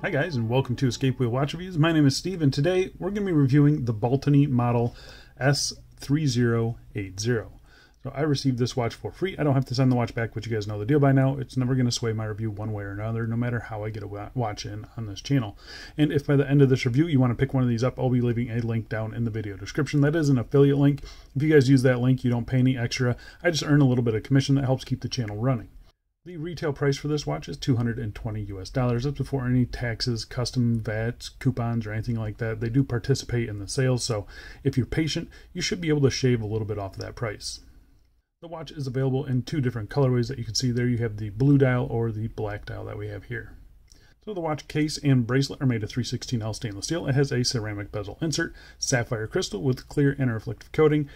Hi guys, and welcome to Escape Wheel Watch Reviews. My name is Steve, and today we're going to be reviewing the Baltany model S3080. So I received this watch for free. I don't have to send the watch back, but you guys know the deal by now. It's never going to sway my review one way or another, no matter how I get a watch in on this channel. And if by the end of this review you want to pick one of these up, I'll be leaving a link down in the video description. That is an affiliate link. If you guys use that link, you don't pay any extra. I just earn a little bit of commission that helps keep the channel running. The retail price for this watch is $220 US. That's before any taxes, custom VATs, coupons, or anything like that. They do participate in the sales, so if you're patient, you should be able to shave a little bit off of that price. The watch is available in two different colorways that you can see there. You have the blue dial or the black dial that we have here. So the watch case and bracelet are made of 316L stainless steel. It has a ceramic bezel insert, sapphire crystal with clear anti-reflective coating.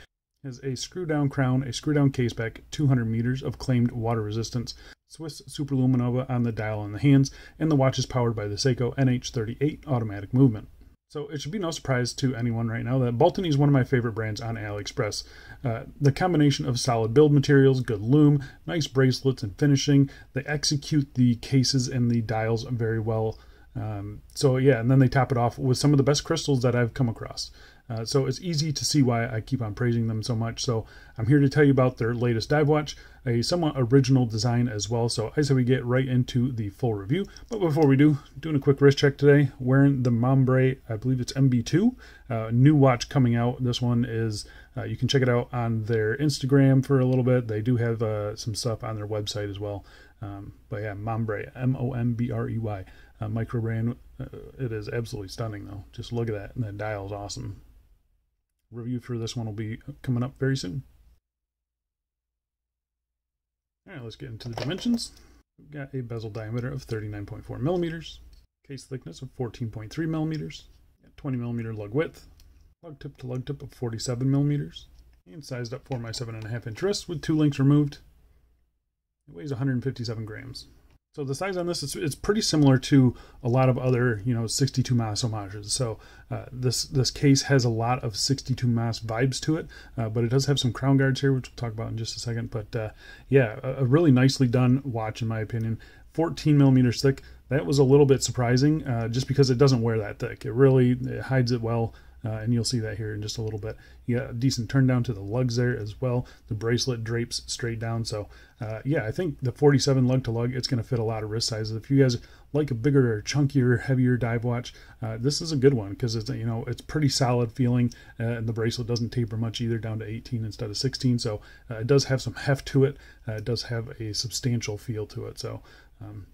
Has a screw-down crown, a screw-down case back, 200 meters of claimed water resistance, Swiss superluminova on the dial and the hands, and the watch is powered by the Seiko NH38 automatic movement. So it should be no surprise to anyone right now that Baltany is one of my favorite brands on AliExpress. The combination of solid build materials, good lume, nice bracelets and finishing, they execute the cases and the dials very well. So yeah, and then they top it off with some of the best crystals that I've come across. So it's easy to see why I keep on praising them so much. So I'm here to tell you about their latest dive watch, a somewhat original design as well. So I say we get right into the full review. But before we do, doing a quick wrist check today, wearing the Mambre, I believe it's MB2, new watch coming out. This one is, you can check it out on their Instagram for a little bit. They do have some stuff on their website as well. But yeah, Mambre, M-O-M-B-R-E-Y, micro brand. It is absolutely stunning though. Just look at that, and that dial is awesome. Review for this one will be coming up very soon. Alright, let's get into the dimensions. We've got a bezel diameter of 39.4 millimeters, case thickness of 14.3 millimeters, 20 millimeter lug width, lug tip to lug tip of 47 millimeters, and sized up for my 7.5 inch wrist with 2 links removed. It weighs 157 grams. So the size on this is pretty similar to a lot of other, 62 mas homages. So this case has a lot of 62 mas vibes to it, but it does have some crown guards here, which we'll talk about in just a second. But yeah, a really nicely done watch in my opinion. 14 millimeters thick. That was a little bit surprising, just because it doesn't wear that thick. It hides it well. And you'll see that here in just a little bit. You got a decent turn down to the lugs there as well. The bracelet drapes straight down. So yeah, I think the 47 lug to lug, it's going to fit a lot of wrist sizes. If you guys like a bigger, chunkier, heavier dive watch, this is a good one because it's, it's pretty solid feeling, and the bracelet doesn't taper much either, down to 18 instead of 16. So it does have some heft to it. It does have a substantial feel to it. So,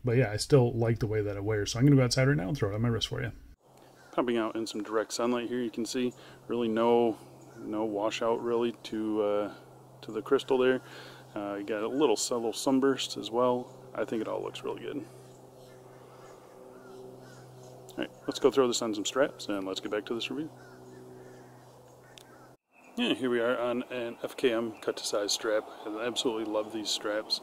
but yeah, I still like the way that it wears. So I'm going to go outside right now and throw it on my wrist for you. Popping out in some direct sunlight here, you can see really no washout really to the crystal there. You got a little sunburst as well. I think it all looks really good. Alright, let's go throw this on some straps and let's get back to this review. Yeah, here we are on an FKM cut to size strap. I absolutely love these straps.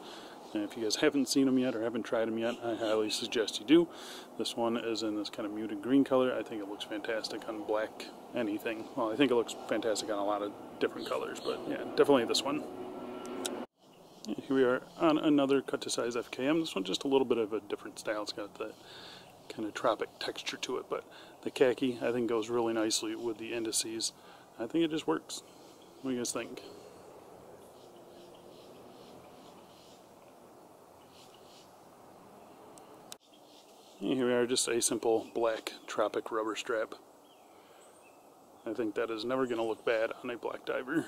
And if you guys haven't seen them yet or haven't tried them yet, I highly suggest you do. This one is in this kind of muted green color. I think it looks fantastic on black anything. Well, I think it looks fantastic on a lot of different colors, but yeah, definitely this one. And here we are on another cut to size FKM. This one just a little bit of a different style. It's got that kind of tropic texture to it, but the khaki I think goes really nicely with the indices. I think it just works. What do you guys think? And here we are, just a simple black tropic rubber strap. I think that is never going to look bad on a black diver.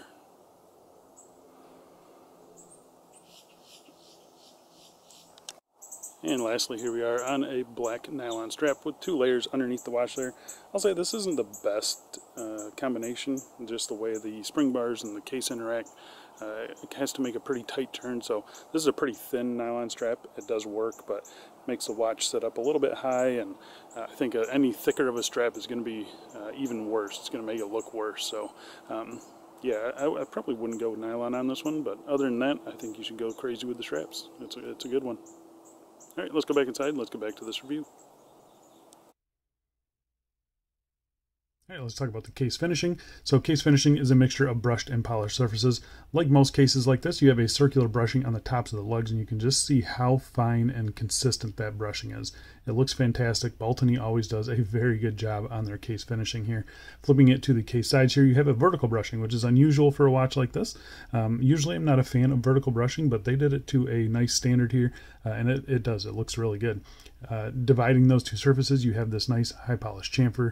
And lastly, here we are on a black nylon strap with 2 layers underneath the watch there. I'll say this isn't the best combination, just the way the spring bars and the case interact. It has to make a pretty tight turn, so this is a pretty thin nylon strap. It does work, but makes the watch sit up a little bit high, and I think any thicker of a strap is going to be even worse. It's going to make it look worse. So yeah, I probably wouldn't go with nylon on this one, but other than that, I think you should go crazy with the straps. It's a good one. Alright, let's go back inside and let's get back to this review. All right, let's talk about the case finishing. So case finishing is a mixture of brushed and polished surfaces. Like most cases like this, you have a circular brushing on the tops of the lugs, and you can just see how fine and consistent that brushing is. It looks fantastic. Baltany always does a very good job on their case finishing here. Flipping it to the case sides here, you have a vertical brushing, which is unusual for a watch like this. Usually I'm not a fan of vertical brushing, but they did it to a nice standard here, and it does. It looks really good. Dividing those two surfaces, you have this nice high polished chamfer.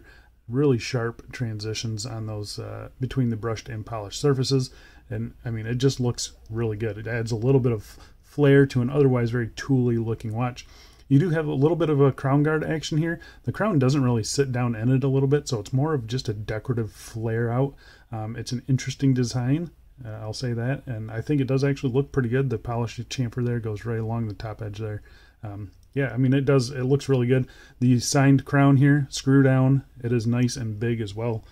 Really sharp transitions on those between the brushed and polished surfaces, and I mean, it just looks really good. It adds a little bit of flair to an otherwise very tooly looking watch. You do have a little bit of a crown guard action here. The crown doesn't really sit down in it a little bit, so it's more of just a decorative flare out. It's an interesting design, I'll say that, and I think it does actually look pretty good. The polished chamfer there goes right along the top edge there. Yeah, I mean, it looks really good. The signed crown here, screw down, it is nice and big as well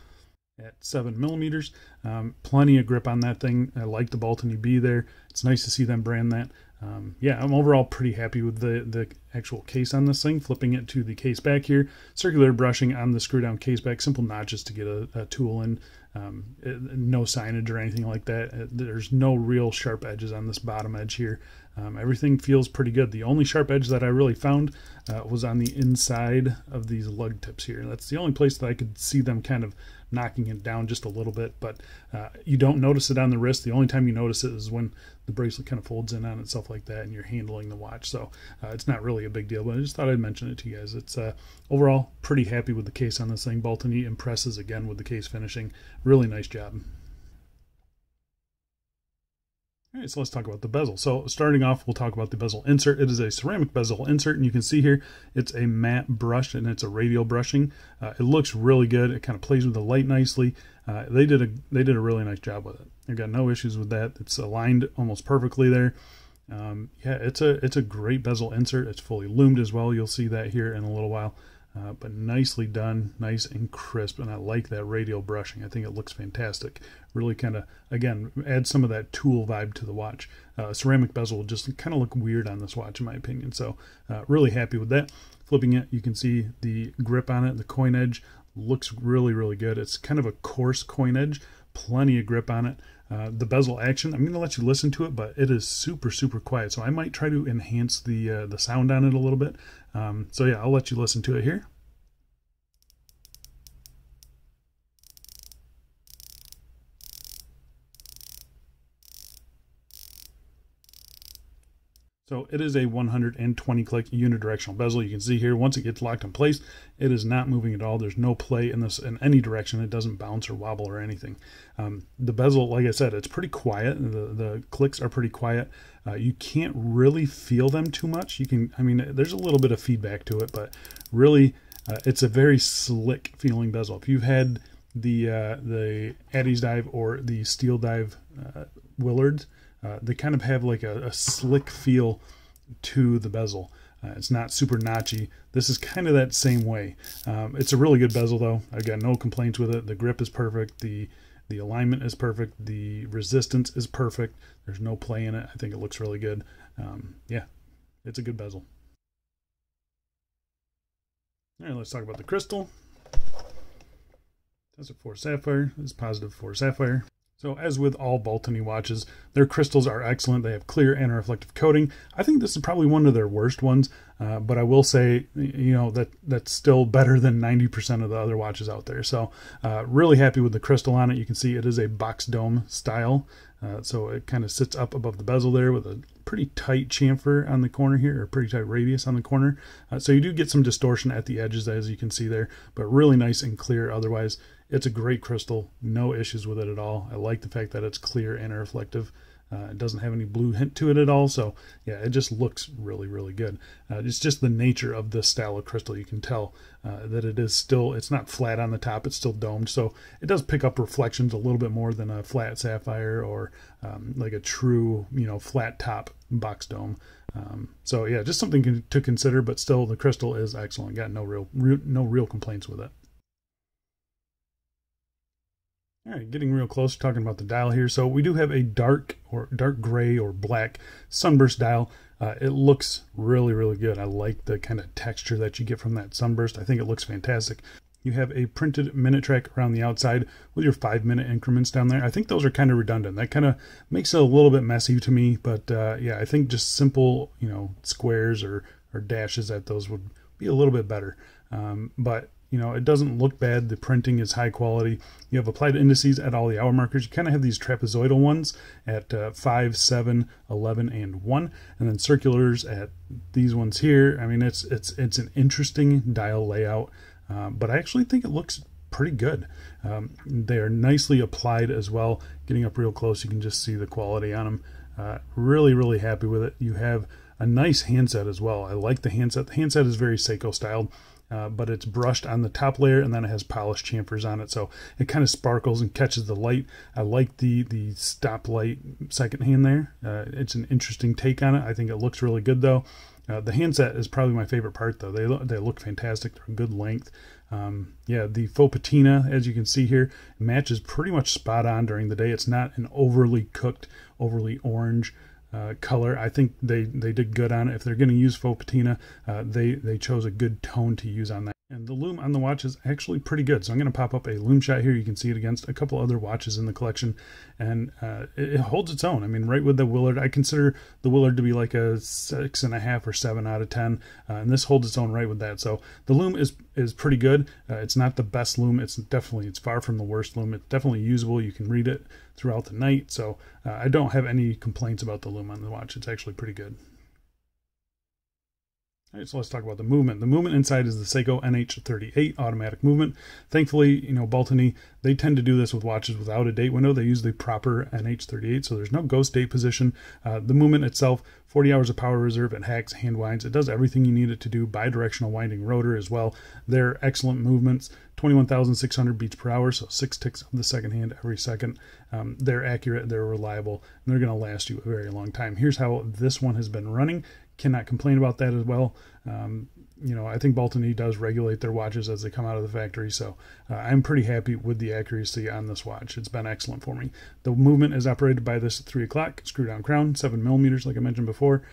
at 7mm. Plenty of grip on that thing. I like the Baltany B there. It's nice to see them brand that. Yeah, I'm overall pretty happy with the actual case on this thing. Flipping it to the case back here, circular brushing on the screw down case back, simple notches to get a tool in. No signage or anything like that. There's no real sharp edges on this bottom edge here. Everything feels pretty good. The only sharp edge that I really found was on the inside of these lug tips here. That's the only place that I could see them kind of knocking it down just a little bit, but you don't notice it on the wrist. The only time you notice it is when the bracelet kind of folds in on itself like that and you're handling the watch. So it's not really a big deal, but I just thought I'd mention it to you guys. It's overall pretty happy with the case on this thing. Baltany impresses again with the case finishing. Really nice job. All right, so let's talk about the bezel. So starting off, we'll talk about the bezel insert. It is a ceramic bezel insert, and you can see here, it's a matte brush, and it's a radial brushing. It looks really good. It kind of plays with the light nicely. They did a really nice job with it. I've got no issues with that. It's aligned almost perfectly there. Yeah, it's a great bezel insert. It's fully lumed as well. You'll see that here in a little while. But nicely done, nice and crisp, and I like that radial brushing. I think it looks fantastic. Really kind of, again, adds some of that tool vibe to the watch. Ceramic bezel will just kind of look weird on this watch, in my opinion. So really happy with that. Flipping it, you can see the grip on it. The coin edge looks really, really good. It's kind of a coarse coin edge, plenty of grip on it. The bezel action, I'm going to let you listen to it, but it is super, super quiet. So I might try to enhance the sound on it a little bit. So yeah, I'll let you listen to it here. So it is a 120 click unidirectional bezel. You can see here, once it gets locked in place, it is not moving at all. There's no play in this in any direction. It doesn't bounce or wobble or anything. The bezel, like I said, it's pretty quiet. The clicks are pretty quiet. You can't really feel them too much. You can, I mean, there's a little bit of feedback to it, but really it's a very slick feeling bezel. If you've had the Addy's Dive or the Steel Dive Willards, they kind of have like a slick feel to the bezel. It's not super notchy. This is kind of that same way. It's a really good bezel though. I've got no complaints with it. The grip is perfect. The alignment is perfect. The resistance is perfect. There's no play in it. I think it looks really good. Yeah, it's a good bezel. All right, let's talk about the crystal. That's a 4 sapphire. This is positive 4 sapphire. So as with all Baltany watches, their crystals are excellent. They have clear anti-reflective coating. I think this is probably one of their worst ones, but I will say, you know, that's still better than 90% of the other watches out there. So really happy with the crystal on it. You can see it is a box dome style. So it kind of sits up above the bezel there with a pretty tight chamfer on the corner here, or pretty tight radius on the corner. So you do get some distortion at the edges, as you can see there, but really nice and clear otherwise. It's a great crystal, no issues with it at all. I like the fact that it's clear and reflective. It doesn't have any blue hint to it at all, so yeah, it just looks really, really good. It's just the nature of this style of crystal. You can tell that it is still, it's not flat on the top, it's still domed, so it does pick up reflections a little bit more than a flat sapphire or like a true, you know, flat top box dome. So yeah, just something to consider, but still the crystal is excellent. Got no real complaints with it. All right, getting real close, talking about the dial here. So we do have a dark gray or black sunburst dial. It looks really, really good. I like the kind of texture that you get from that sunburst. I think it looks fantastic. You have a printed minute track around the outside with your 5-minute increments down there. I think those are kind of redundant. That kind of makes it a little bit messy to me, but yeah, I think just simple, squares or dashes at those would be a little bit better. But it doesn't look bad. The printing is high quality. You have applied indices at all the hour markers. You kind of have these trapezoidal ones at 5, 7, 11, and 1, and then circulars at these ones here. I mean, it's an interesting dial layout. But I actually think it looks pretty good. They are nicely applied as well. Getting up real close, you can just see the quality on them. Really, really happy with it. You have a nice handset as well. I like the handset. The handset is very Seiko styled, but it's brushed on the top layer, and then it has polished chamfers on it, so it kind of sparkles and catches the light. I like the stop light second hand there. It's an interesting take on it. I think it looks really good though. The handset is probably my favorite part though. They look fantastic. They're a good length. Yeah, the faux patina, as you can see here, matches pretty much spot on during the day. It's not an overly cooked, overly orange color. I think they did good on it. If they're going to use faux patina, they chose a good tone to use on that. And the lume on the watch is actually pretty good. So I'm going to pop up a lume shot here. You can see it against a couple other watches in the collection, and it holds its own. I mean, right with the Willard, I consider the Willard to be like a 6.5 or 7 out of 10, and this holds its own right with that. So the lume is pretty good. It's not the best lume. It's far from the worst lume. It's definitely usable. You can read it throughout the night. So I don't have any complaints about the lume on the watch. It's actually pretty good. All right, so let's talk about the movement. The movement inside is the Seiko NH38 automatic movement. Thankfully, Baltany, they tend to do this with watches without a date window. They use the proper NH38, so there's no ghost date position. The movement itself, 40 hours of power reserve. It hacks, hand winds. It does everything you need it to do. Bidirectional winding rotor as well. They're excellent movements. 21,600 beats per hour, so 6 ticks of the second hand every second. They're accurate, they're reliable, and they're going to last you a very long time. Here's how this one has been running. Cannot complain about that as well. I think Baltany does regulate their watches as they come out of the factory, so I'm pretty happy with the accuracy on this watch. It's been excellent for me. The movement is operated by this 3 o'clock screw down crown, 7mm, like I mentioned before.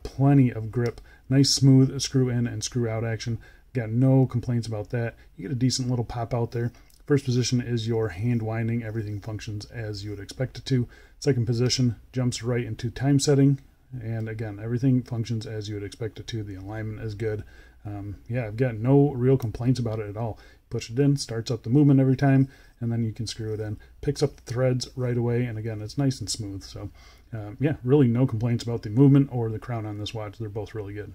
Plenty of grip, nice smooth screw in and screw out action. Got no complaints about that. You get a decent little pop out there. First position is your hand winding. Everything functions as you would expect it to. Second position jumps right into time setting. And again, everything functions as you would expect it to. The alignment is good. Yeah, I've got no real complaints about it at all. Push it in, starts up the movement every time, and then you can screw it in. Picks up the threads right away, and again, it's nice and smooth. So yeah, really no complaints about the movement or the crown on this watch. They're both really good.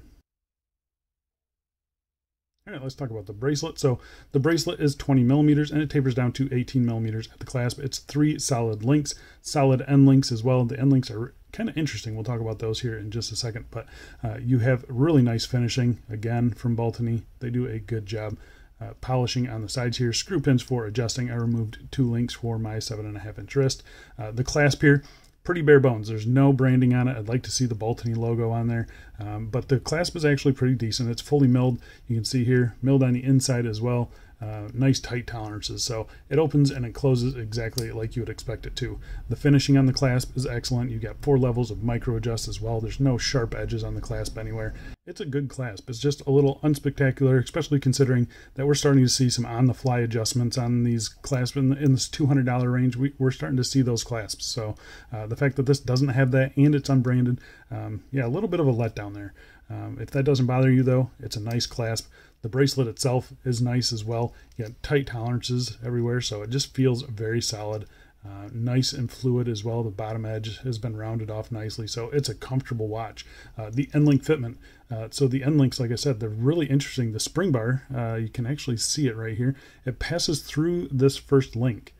All right, let's talk about the bracelet. So the bracelet is 20mm and it tapers down to 18mm at the clasp. It's 3 solid links, solid end links as well. The end links are kind of interesting. We'll talk about those here in just a second, but you have really nice finishing again from Baltany. They do a good job polishing on the sides here. Screw pins for adjusting. I removed 2 links for my 7.5-inch wrist. The clasp here, pretty bare bones. There's no branding on it. I'd like to see the Baltany logo on there, but the clasp is actually pretty decent. It's fully milled. You can see here, milled on the inside as well. Nice tight tolerances, so it opens and it closes exactly like you would expect it to. The finishing on the clasp is excellent. You got 4 levels of micro adjust as well. There's no sharp edges on the clasp anywhere. It's a good clasp. It's just a little unspectacular, especially considering that we're starting to see some on-the-fly adjustments on these clasps in this $200 range. We're starting to see those clasps, so the fact that this doesn't have that and it's unbranded, yeah, a little bit of a letdown there. If that doesn't bother you though, it's a nice clasp. The bracelet itself is nice as well. You got tight tolerances everywhere, so it just feels very solid. Nice and fluid as well. The bottom edge has been rounded off nicely, so it's a comfortable watch. The end link fitment. So the end links, like I said, they're really interesting. The spring bar, you can actually see it right here. It passes through this first link.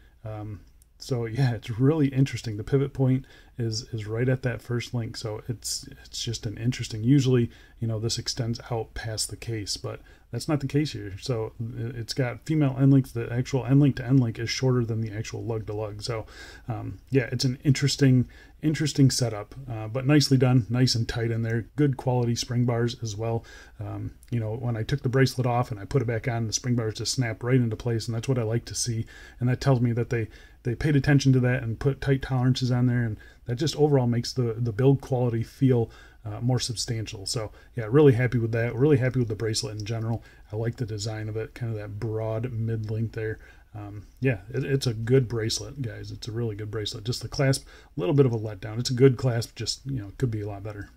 So yeah, it's really interesting. The pivot point is right at that first link, so it's just an interesting. Usually, this extends out past the case, but that's not the case here. So it's got female end links. The actual end link to end link is shorter than the actual lug to lug. So yeah, it's an interesting setup, but nicely done, nice and tight in there. Good quality spring bars as well. When I took the bracelet off and I put it back on, the spring bars just snap right into place, and that's what I like to see. And that tells me that they paid attention to that and put tight tolerances on there, and that just overall makes the build quality feel more substantial. So yeah, really happy with that. Really happy with the bracelet in general. I like the design of it, kind of that broad mid-length there. Yeah, it's a good bracelet, guys. It's a really good bracelet. Just the clasp, a little bit of a letdown. It's a good clasp, just, you know, could be a lot better.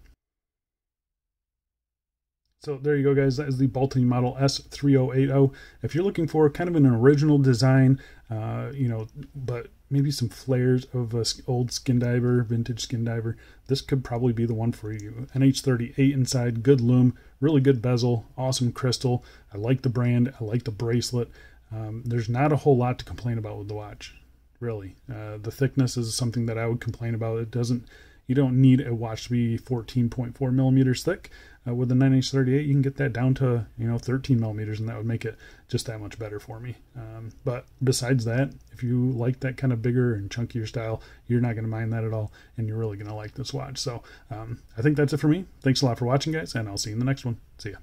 So there you go, guys. That is the Baltany model S3080. If you're looking for kind of an original design, you know, but maybe some flares of a old skin diver, vintage skin diver, this could probably be the one for you. NH38 inside, good lume, really good bezel, awesome crystal. I like the brand. I like the bracelet. There's not a whole lot to complain about with the watch, really. The thickness is something that I would complain about. It doesn't. You don't need a watch to be 14.4 millimeters thick. With the NH38, you can get that down to, you know, 13 millimeters, and that would make it just that much better for me. But besides that, if you like that kind of bigger and chunkier style, you're not going to mind that at all, and you're really going to like this watch. So I think that's it for me. Thanks a lot for watching, guys, and I'll see you in the next one. See ya.